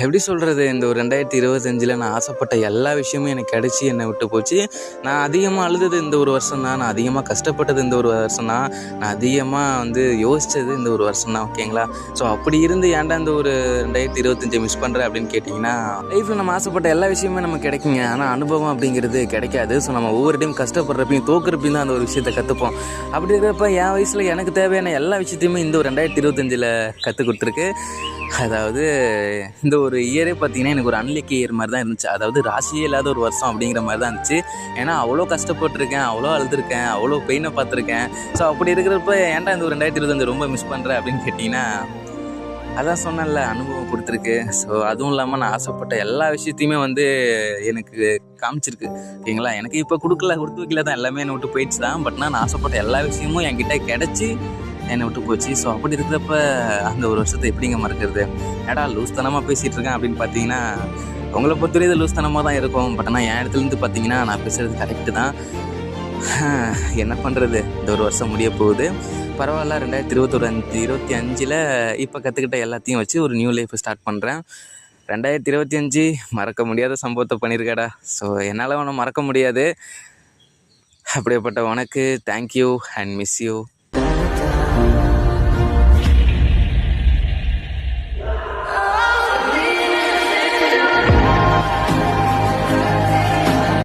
எப்படி சொல்கிறது, இந்த ஒரு 2025 நான் ஆசைப்பட்ட எல்லா விஷயமும் எனக்கு கிடச்சி என்னை விட்டு போச்சு. நான் அதிகமாக அழுதது இந்த ஒரு வருஷம் தான். நான் அதிகமாக கஷ்டப்பட்டது இந்த ஒரு வருஷம் தான். நான் அதிகமாக யோசித்தது இந்த ஒரு வருஷம் தான். ஓகேங்களா? ஸோ அப்படி இருந்து ஏன்டா இந்த ஒரு 2025 மிஸ் பண்ணுறேன் அப்படின்னு கேட்டிங்கன்னா, லைஃப்பில் நம்ம ஆசைப்பட்ட எல்லா விஷயமே நமக்கு கிடைக்குங்க. ஆனால் அனுபவம் அப்படிங்கிறது கிடைக்காது. ஸோ நம்ம ஒவ்வொரு டைம் கஷ்டப்படுறப்பையும் தோக்குறப்பையும் தான் அந்த ஒரு விஷயத்தை கற்றுப்போம். அப்படி இருக்கிறப்ப என் வயசில் எனக்கு தேவையான எல்லா விஷயத்தையுமே இந்த ஒரு 2025 கற்றுக் கொடுத்துருக்கு. அதாவது இந்த ஒரு இயரே பார்த்திங்கன்னா எனக்கு ஒரு அன்லக்கி இயர் மாதிரி தான் இருந்துச்சு. அதாவது ராசியே இல்லாத ஒரு வருஷம் அப்படிங்கிற மாதிரி தான் இருந்துச்சு. ஏன்னா அவ்வளோ கஷ்டப்பட்டுருக்கேன், அவ்வளோ அழுதுருக்கேன், அவ்வளோ பெயினை பார்த்துருக்கேன். ஸோ அப்படி இருக்கிறப்ப ஏன்டா இந்த ஒரு 2025 ரொம்ப மிஸ் பண்ணுறேன் அப்படின்னு கேட்டிங்கன்னா, அதான் சொன்னேன்ல, அனுபவம் கொடுத்துருக்கு. ஸோ அதுவும் இல்லாமல் நான் ஆசைப்பட்ட எல்லா விஷயத்தையுமே எனக்கு காமிச்சிருக்கு. ஓகேங்களா? எனக்கு இப்போ கொடுத்து வைக்கல தான், எல்லாமே என்னை விட்டு போயிடுச்சு தான். பட் நான் ஆசைப்பட்ட எல்லா விஷயமும் என்கிட்ட கிடச்சி என்னை விட்டு போச்சு. ஸோ அப்படி இருக்கிறப்ப அந்த ஒரு வருஷத்தை எப்படிங்க மறக்கிறது? ஏடா லூஸ்தனமாக பேசிகிட்டு இருக்கேன் அப்படின்னு பார்த்தீங்கன்னா, உங்களை பொறுத்தவரை இது லூஸ்தனமாக தான் இருக்கும். பட் ஆனால் என் இடத்துலேருந்து பார்த்தீங்கன்னா நான் பேசுகிறது கரெக்டு தான். என்ன பண்ணுறது, இந்த ஒரு வருஷம் முடிய போகுது. பரவாயில்ல, 2025 இப்போ கற்றுக்கிட்ட எல்லாத்தையும் வச்சு ஒரு நியூ லைஃப் ஸ்டார்ட் பண்ணுறேன். 2025 மறக்க முடியாத சம்பவத்தை பண்ணியிருக்கேடா. ஸோ என்னால் ஒன்றும் மறக்க முடியாது. அப்படியேப்பட்ட உனக்கு தேங்க்யூ அண்ட் மிஸ் யூ.